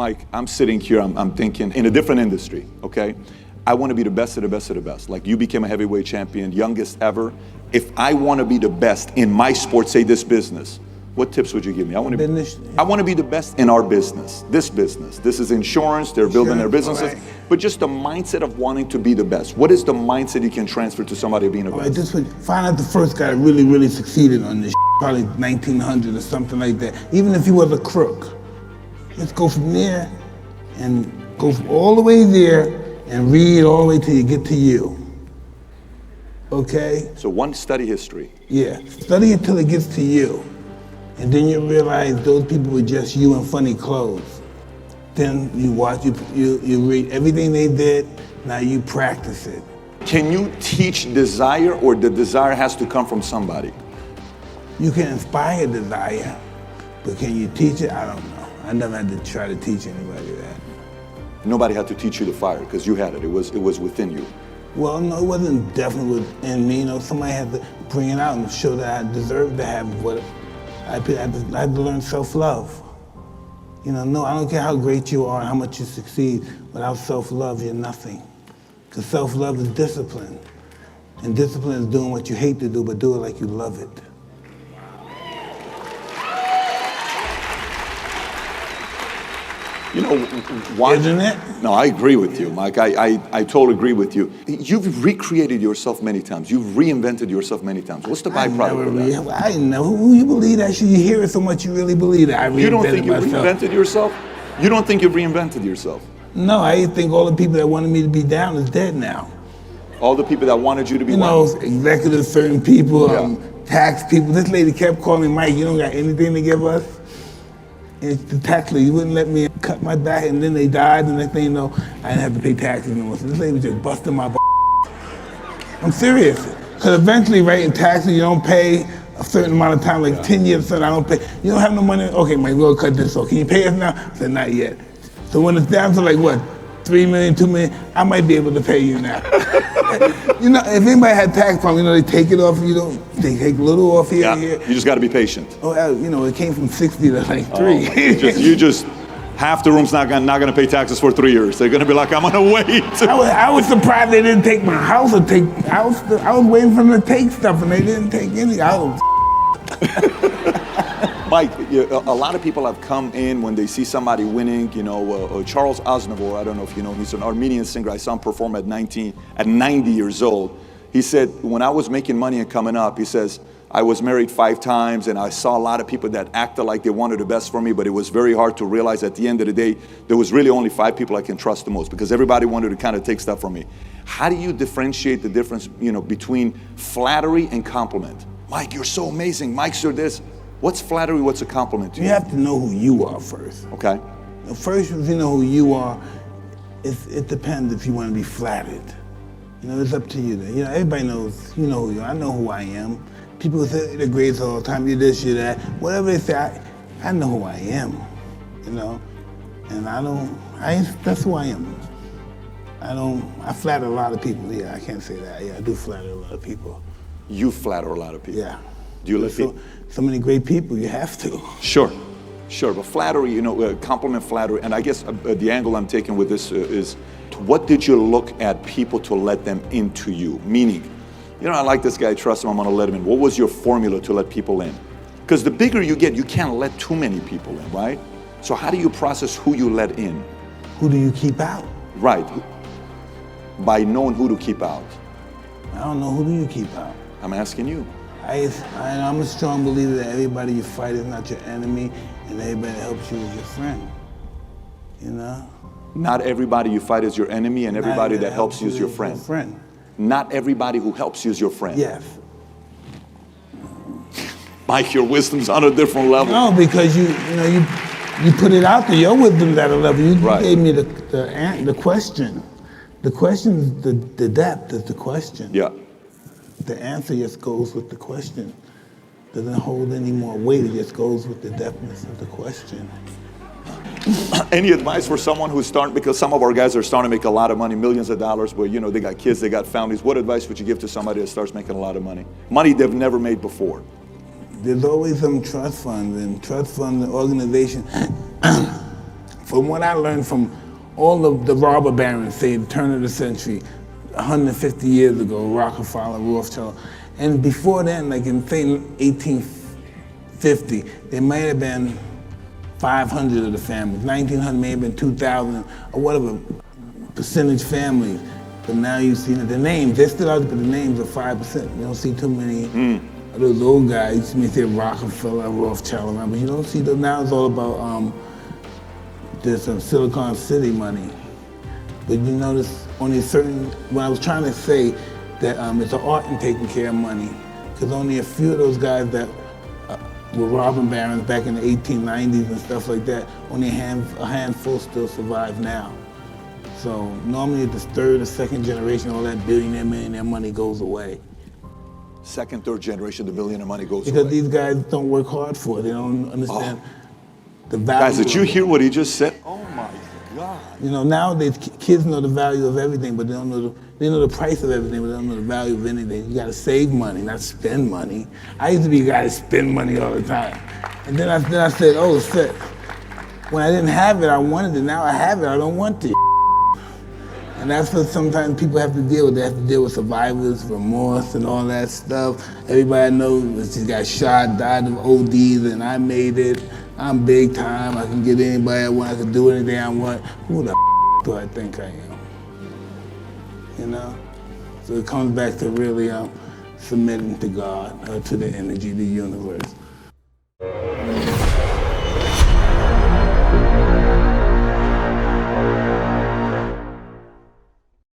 Mike, I'm sitting here, I'm thinking, in a different industry, okay? I want to be the best of the best of the best. Like you became a heavyweight champion, youngest ever. If I want to be the best in my sport, say this business, what tips would you give me? I want to be the best in our business. This is insurance, they're building their businesses. Right. But just the mindset of wanting to be the best. What is the mindset you can transfer to somebody being the best? Just find out the first guy that really succeeded on this, probably 1900 or something like that. Even if he was a crook. Let's go from there and go all the way there and read all the way till you get to you. Okay? So one, study history. Yeah, study it till it gets to you. And then you realize those people were just you in funny clothes. Then you watch, you read everything they did, now you practice it. Can you teach desire, or the desire has to come from somebody? You can inspire desire, but can you teach it? I don't know. I never had to try to teach anybody that. Nobody had to teach you the fire, because you had it. It was within you. Well, no, it wasn't definitely within me. You know, somebody had to bring it out and show that I deserved to have what I had to learn self-love. You know, no, I don't care how great you are and how much you succeed. Without self-love, you're nothing. Because self-love is discipline. And discipline is doing what you hate to do, but do it like you love it. You know, why? Isn't it? No, I agree with you, Mike. I totally agree with you. You've recreated yourself many times. You've reinvented yourself many times. What's the byproduct of that? I know. Who you believe that shit? You hear it so much, you really believe that. You don't think you've reinvented yourself? You don't think you've reinvented yourself? No, I think all the people that wanted me to be down is dead now. All the people that wanted you to be You know, executives, certain people, tax people. This lady kept calling me, Mike, you don't got anything to give us? And the tax lady, you wouldn't let me cut my back, and then they died, and next thing you know, I didn't have to pay taxes anymore. So this lady was just busting my I'm serious. Because eventually, right, in taxes, you don't pay a certain amount of time, like 10 years, so I don't pay. You don't have no money? Okay, Mike, we'll cut this off. Can you pay us now? I said, not yet. So when it's down to like, what, 3 million, 2 million, I might be able to pay you now. You know, if anybody had tax problems, you know, they take it off, they take a little off here and here. You just got to be patient. Oh, you know, it came from 60 to like 3. Half the room's not gonna pay taxes for 3 years. They're gonna be like, I'm gonna wait. I was surprised they didn't take my house or I was waiting for them to take stuff and they didn't take any. Mike, a lot of people have come in when they see somebody winning. You know, Charles Aznavour, I don't know if you know, he's an Armenian singer. I saw him perform at 90 years old. He said, when I was making money and coming up, he says, I was married 5 times and I saw a lot of people that acted like they wanted the best for me, but it was very hard to realize at the end of the day, there was really only 5 people I can trust the most because everybody wanted to kind of take stuff from me. How do you differentiate the difference, you know, between flattery and compliment? Mike, you're so amazing. Mike, you're this. What's flattery? What's a compliment to you? You have to know who you are first. Okay. First, if you know who you are, it depends if you want to be flattered. You know, it's up to you. You know, everybody knows, you know who you are. I know who I am. People say they're great all the time, you're this, you're that. Whatever they say, I know who I am, you know? And that's who I am. I flatter a lot of people. Yeah, I can't say that. Yeah, I do flatter a lot of people. You flatter a lot of people? Yeah. Do you let people? So many great people, you have to. Sure, but flattery, you know, compliment flattery, and I guess the angle I'm taking with this is, what did you look at people to let them into you? Meaning, you know, I like this guy, trust him, I'm gonna let him in. What was your formula to let people in? Because the bigger you get, you can't let too many people in, right? So how do you process who you let in? Who do you keep out? Right, by knowing who to keep out. I don't know, who do you keep out? I'm asking you. I'm a strong believer that everybody you fight is not your enemy, and everybody that helps you is your friend, you know? Not everybody you fight is your enemy, and everybody that helps you is your friend. Not everybody who helps you is your friend. Yes. Mike, your wisdom's on a different level. No, because you put it out there. Your wisdom's at a level. You gave me the question. The question, the depth is the question. Yeah. The answer just goes with the question. Doesn't hold any more weight. It just goes with the depthness of the question. Any advice for someone who's starting, because some of our guys are starting to make a lot of money, millions of dollars, but you know, they got kids, they got families. What advice would you give to somebody that starts making a lot of money? Money they've never made before. There's always some trust funds, and trust fund organization From what I learned from all of the robber barons, say the turn of the century, 150 years ago, Rockefeller, Rothschild, and before then, like in say 1850, there might have been 500 of the families. 1900 may have been 2,000 or whatever percentage families. But now you see that the names, they're still out there, but the names are 5%. You don't see too many of those old guys. You may say Rockefeller, Rothschild around, but you don't see them. Now it's all about there's some Silicon City money. But you notice only certain, when I was trying to say that it's an art in taking care of money, because only a few of those guys that were robbing barons back in the 1890s and stuff like that, only a handful still survive now. So normally the third or second generation, all that billionaire, millionaire money goes away. Second, third generation, the billionaire money goes Because away. these guys don't work hard for it. They don't understand the value. Guys, did you hear what he just said? Oh my God. You know, nowadays kids know the value of everything, but they don't know they know the price of everything, but they don't know the value of anything. You gotta save money, not spend money. I used to be a guy that spend money all the time. And then I said, oh shit. When I didn't have it, I wanted it. Now I have it, I don't want it. And that's what sometimes people have to deal with. They have to deal with survivors, remorse, and all that stuff. Everybody I know just got shot, died of ODs, and I made it. I'm big time. I can get anybody I want. I can do anything I want. Who the do I think I am? You know? So it comes back to really submitting to God, to the energy, the universe.